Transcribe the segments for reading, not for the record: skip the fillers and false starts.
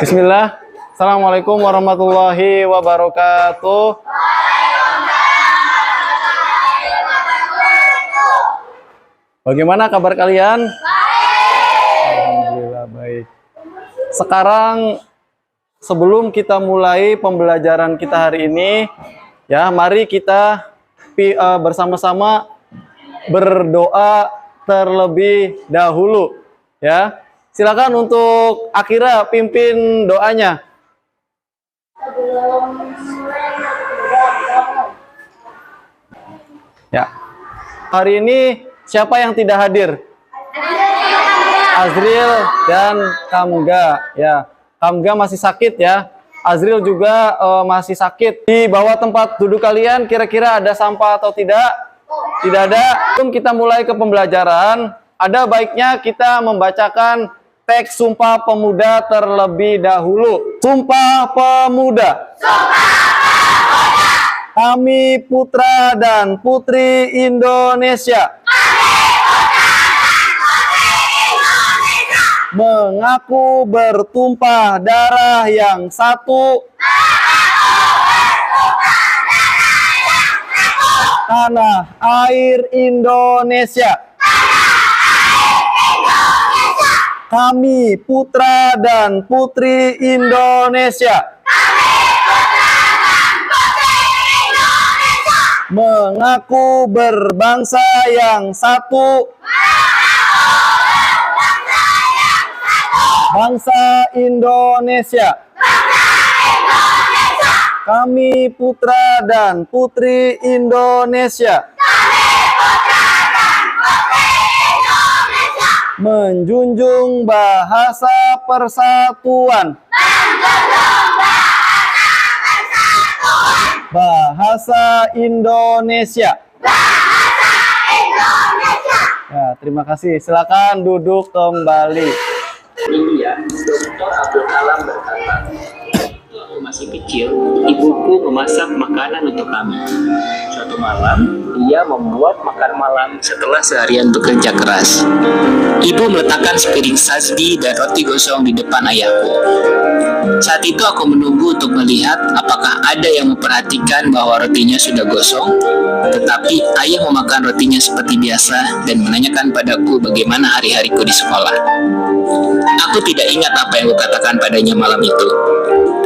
Bismillah. Assalamualaikum warahmatullahi wabarakatuh. Bagaimana kabar kalian? Alhamdulillah baik. Sekarang sebelum kita mulai pembelajaran kita hari ini, ya, mari kita bersama-sama berdoa terlebih dahulu, ya. Silakan untuk Akira pimpin doanya. Ya. Hari ini siapa yang tidak hadir? Azril dan Kamga, ya. Kamga masih sakit, ya. Azril juga masih sakit. Di bawah tempat duduk kalian kira-kira ada sampah atau tidak? Tidak ada. Sebelum kita mulai ke pembelajaran, ada baiknya kita membacakan teks Sumpah Pemuda terlebih dahulu. Sumpah Pemuda. Kami putra dan putri Indonesia. Mengaku bertumpah darah yang satu. Tanah air Indonesia. Kami putra dan putri Indonesia. Mengaku berbangsa yang satu. Bangsa Indonesia. Kami putra dan putri Indonesia. Menjunjung bahasa persatuan. Bahasa Indonesia. Ya, terima kasih. Silakan duduk kembali. India, Dr. Abdul Kalam berkata, "Waktu aku masih kecil, ibuku memasak makanan untuk kami. Suatu malam, ia membuat makan malam setelah seharian bekerja keras. Ibu meletakkan sepiring sazdi dan roti gosong di depan ayahku. Saat itu aku menunggu untuk melihat apakah ada yang memperhatikan bahwa rotinya sudah gosong, tetapi ayah memakan rotinya seperti biasa dan menanyakan padaku bagaimana hari-hariku di sekolah. Aku tidak ingat apa yang kukatakan padanya malam itu,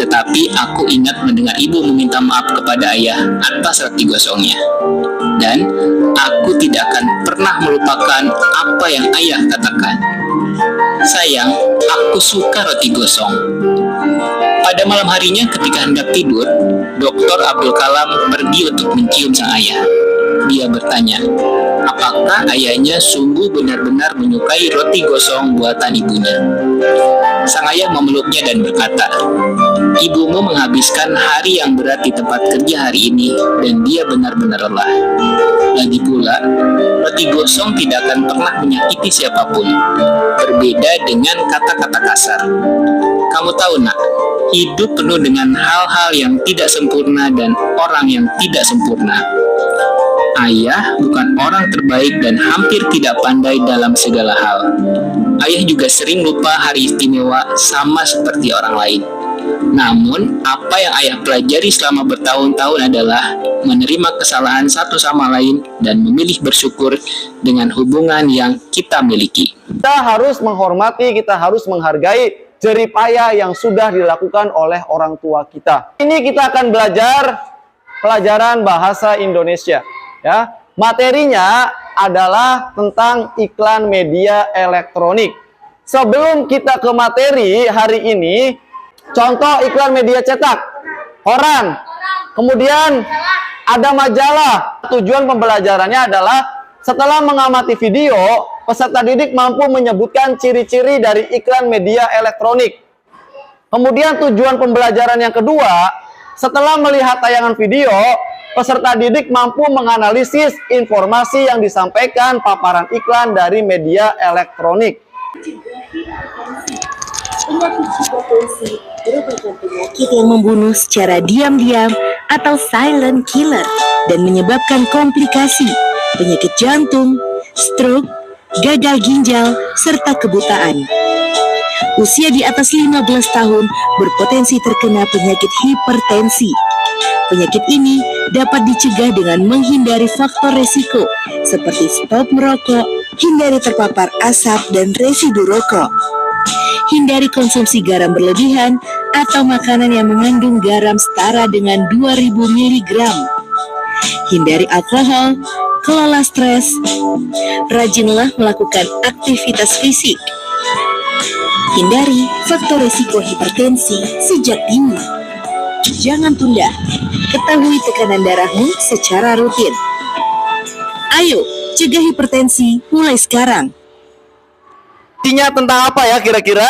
tetapi aku ingat mendengar ibu meminta maaf kepada ayah atas roti gosongnya. Dan aku tidak akan pernah melupakan apa yang ayah katakan. Sayang, aku suka roti gosong." Pada malam harinya ketika hendak tidur, Dr. Abdul Kalam pergi untuk mencium sang ayah. Dia bertanya, apakah ayahnya sungguh benar-benar menyukai roti gosong buatan ibunya. Sang ayah memeluknya dan berkata, "Ibumu menghabiskan hari yang berat di tempat kerja hari ini dan dia benar-benar lelah. Lagi pula, roti gosong tidak akan pernah menyakiti siapapun, berbeda dengan kata-kata kasar. Kamu tahu, nak, hidup penuh dengan hal-hal yang tidak sempurna dan orang yang tidak sempurna. Ayah bukan orang terbaik dan hampir tidak pandai dalam segala hal. Ayah juga sering lupa hari istimewa sama seperti orang lain. Namun, apa yang ayah pelajari selama bertahun-tahun adalah menerima kesalahan satu sama lain dan memilih bersyukur dengan hubungan yang kita miliki." Kita harus menghormati, kita harus menghargai jerih payah yang sudah dilakukan oleh orang tua kita. Ini kita akan belajar pelajaran bahasa Indonesia. Ya, materinya adalah tentang iklan media elektronik. Sebelum kita ke materi hari ini, contoh iklan media cetak, koran, kemudian ada majalah. Tujuan pembelajarannya adalah setelah mengamati video, peserta didik mampu menyebutkan ciri-ciri dari iklan media elektronik. Kemudian tujuan pembelajaran yang kedua, setelah melihat tayangan video, peserta didik mampu menganalisis informasi yang disampaikan paparan iklan dari media elektronik. Ingat hipertensi merupakan penyakit yang membunuh secara diam-diam atau silent killer dan menyebabkan komplikasi, penyakit jantung, stroke, gagal ginjal, serta kebutaan. Usia di atas 15 tahun berpotensi terkena penyakit hipertensi. Penyakit ini dapat dicegah dengan menghindari faktor resiko seperti stop merokok, hindari terpapar asap dan residu rokok. Hindari konsumsi garam berlebihan atau makanan yang mengandung garam setara dengan 2000 mg. Hindari alkohol, kelola stres, rajinlah melakukan aktivitas fisik. Hindari faktor risiko hipertensi sejak dini. Jangan tunda, ketahui tekanan darahmu secara rutin. Ayo, cegah hipertensi mulai sekarang. Intinya tentang apa ya kira-kira?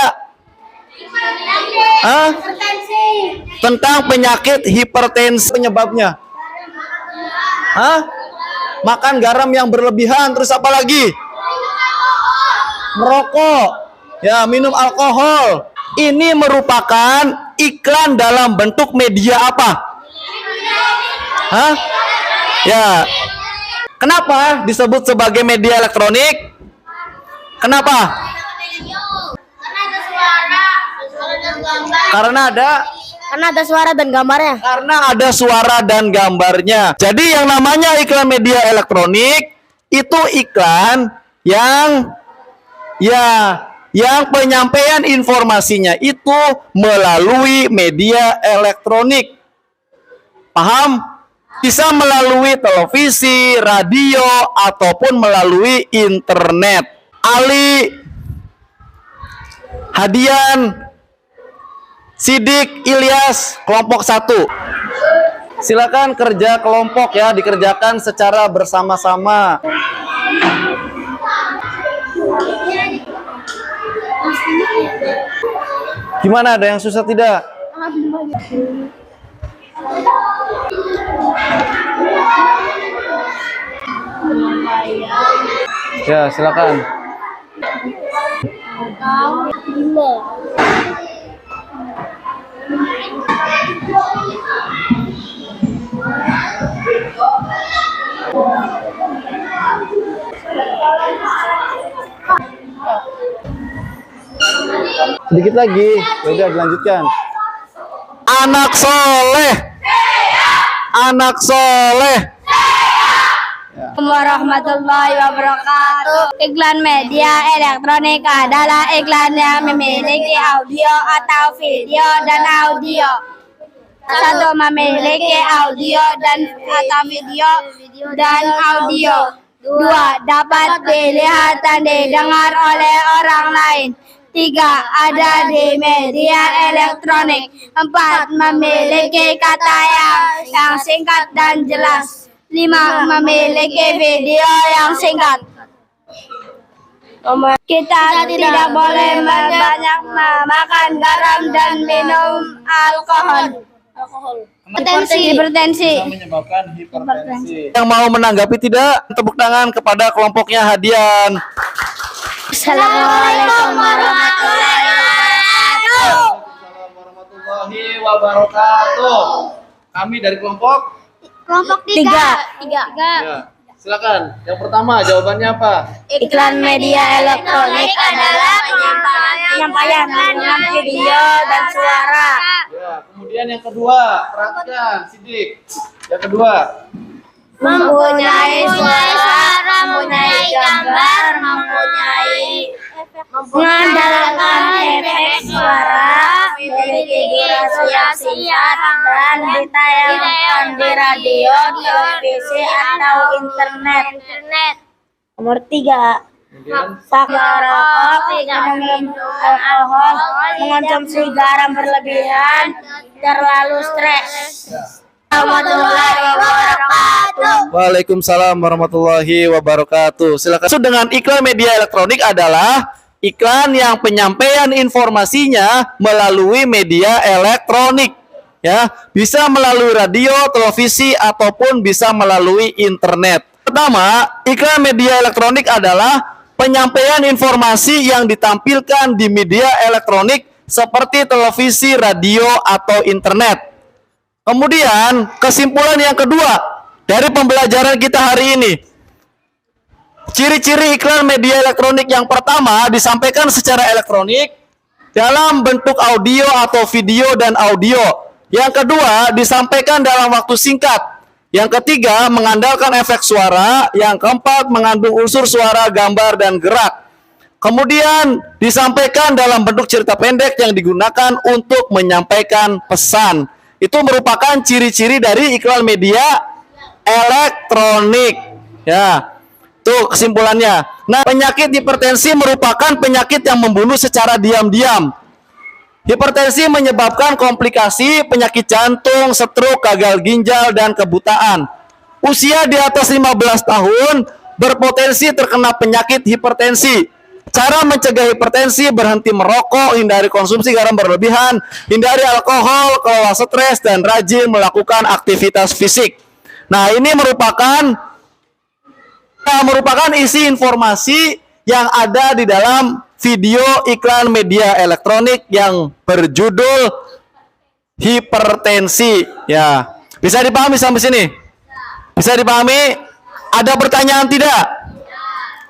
Tentang penyakit hipertensi. Penyebabnya? Makan garam yang berlebihan, terus apa lagi? Merokok, ya, minum alkohol. Ini merupakan iklan dalam bentuk media apa? Ya. Kenapa disebut sebagai media elektronik? Kenapa? Karena ada suara dan gambarnya. Karena ada suara dan gambarnya. Jadi yang namanya iklan media elektronik itu iklan yang penyampaian informasinya itu melalui media elektronik. Paham? Bisa melalui televisi, radio, ataupun melalui internet. Ali, Hadian, Sidik, Ilyas, kelompok 1. Silakan kerja kelompok ya, dikerjakan secara bersama-sama. Gimana, ada yang susah tidak? Ya, silakan. Sedikit lagi, udah dilanjutkan. Anak soleh. Anak soleh. Warahmatullahi wabarakatuh. Iklan media elektronik adalah iklan yang memiliki audio atau video dan audio. Satu, memiliki audio dan atau video dan audio. Dua, dapat dilihat dan didengar oleh orang lain. Tiga, ada di media elektronik. Empat, memiliki kata yang singkat dan jelas. 5. Memiliki video yang singkat. Kita tidak boleh banyak makan garam dan minum alkohol. Hipertensi. Bisa menyebabkan hipertensi. Yang mau menanggapi tidak? Tepuk tangan kepada kelompoknya Hadian. Assalamualaikum warahmatullahi wabarakatuh. Warahmatullahi wabarakatuh. Kami dari kelompok Tiga. Ya, silakan. Yang pertama jawabannya apa? Iklan media elektronik adalah penyampaian dengan video dan suara. Ya, kemudian yang kedua, perhatikan, Sidik. Yang kedua, Mempunyai suara, mempunyai gambar, mengandalkan efek suara, memiliki durasi yang singkat dan ditayangkan di radio, televisi atau internet. Nomor 3. Tak merokok, tidak minum alkohol, mengonsumsi garam berlebihan, terlalu stres. Warahmatullahi wabarakatuh. Waalaikumsalam warahmatullahi wabarakatuh. Silakan. Dengan iklan media elektronik adalah iklan yang penyampaian informasinya melalui media elektronik. Ya, bisa melalui radio, televisi, ataupun bisa melalui internet. Pertama, iklan media elektronik adalah penyampaian informasi yang ditampilkan di media elektronik seperti televisi, radio, atau internet. Kemudian, kesimpulan yang kedua dari pembelajaran kita hari ini. Ciri-ciri iklan media elektronik yang pertama disampaikan secara elektronik. dalam bentuk audio atau video dan audio. Yang kedua, disampaikan dalam waktu singkat. Yang ketiga, mengandalkan efek suara. Yang keempat, mengandung unsur suara, gambar, dan gerak. Kemudian disampaikan dalam bentuk cerita pendek yang digunakan untuk menyampaikan pesan. Itu merupakan ciri-ciri dari iklan media elektronik. Ya, tuh kesimpulannya. Nah, penyakit hipertensi merupakan penyakit yang membunuh secara diam-diam. Hipertensi menyebabkan komplikasi penyakit jantung, stroke, gagal ginjal, dan kebutaan. Usia di atas 15 tahun berpotensi terkena penyakit hipertensi. Cara mencegah hipertensi: berhenti merokok, hindari konsumsi garam berlebihan, hindari alkohol, kelola stres, dan rajin melakukan aktivitas fisik. Nah, ini merupakan isi informasi yang ada di dalam video iklan media elektronik yang berjudul hipertensi. Ya, bisa dipahami sampai sini? Bisa dipahami? Ada pertanyaan tidak?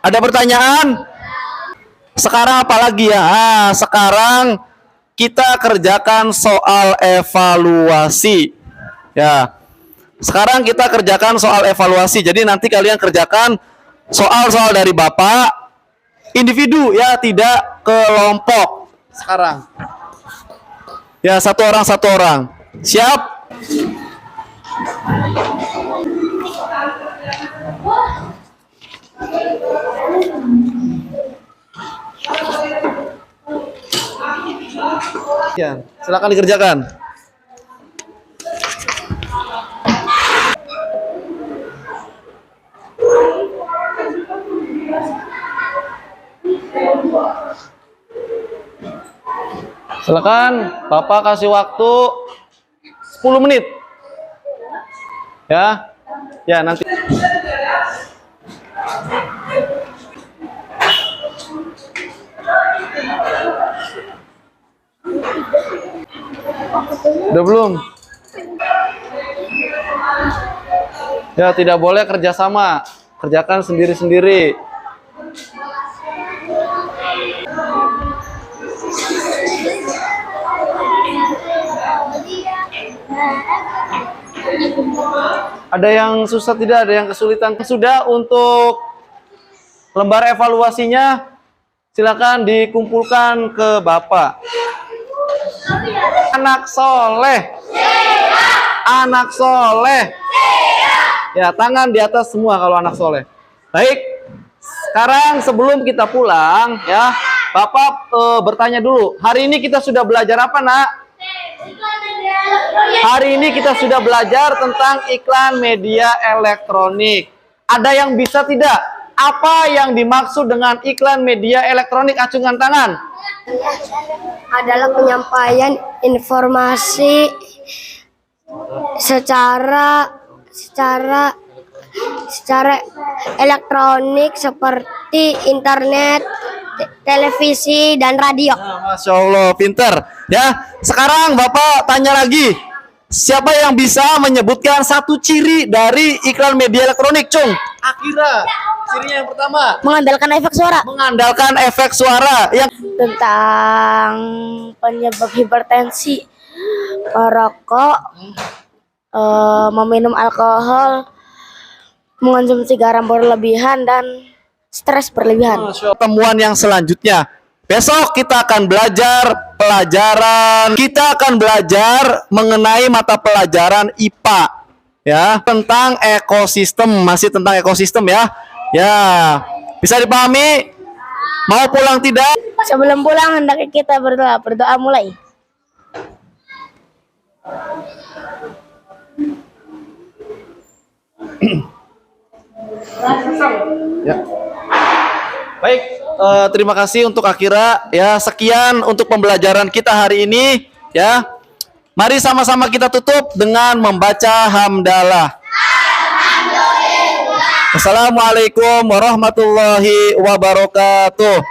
Ada pertanyaan? Sekarang apa lagi ya? Sekarang kita kerjakan soal evaluasi. Ya. Sekarang kita kerjakan soal evaluasi. Jadi nanti kalian kerjakan soal-soal dari Bapak individu ya, tidak kelompok. Sekarang. Ya, satu orang. Siap? Ya, silakan dikerjakan. Silakan, Bapak kasih waktu 10 menit. Ya. Ya, nanti. Udah belum? Ya, tidak boleh kerjasama. Kerjakan sendiri-sendiri. Ada yang susah tidak? Ada yang kesulitan? Sudah, untuk lembar evaluasinya silakan dikumpulkan ke Bapak. Anak soleh. Anak soleh. Ya, tangan di atas semua kalau anak soleh. Baik. Sekarang sebelum kita pulang ya, Bapak bertanya dulu. Hari ini kita sudah belajar apa, Nak? Hari ini kita sudah belajar tentang iklan media elektronik. Ada yang bisa tidak? Apa yang dimaksud dengan iklan media elektronik? Acungkan tangan. Adalah penyampaian informasi secara elektronik seperti internet, televisi, dan radio. Nah, Masya Allah, pinter. Ya, sekarang Bapak tanya lagi. Siapa yang bisa menyebutkan satu ciri dari iklan media elektronik, Cung? Akira. Cirinya yang pertama. Mengandalkan efek suara. Mengandalkan efek suara. Yang Tentang penyebab hipertensi, merokok, meminum alkohol, mengonsumsi garam berlebihan, dan stres berlebihan. temuan yang selanjutnya. Besok kita akan belajar mengenai mata pelajaran IPA ya, tentang ekosistem, masih tentang ekosistem ya. Ya, bisa dipahami? Mau pulang tidak? Sebelum pulang hendaknya kita berdoa. Berdoa mulai. Ya. Baik, terima kasih untuk Akira ya. Sekian untuk pembelajaran kita hari ini ya. Mari sama-sama kita tutup dengan membaca hamdalah. Assalamualaikum warahmatullahi wabarakatuh.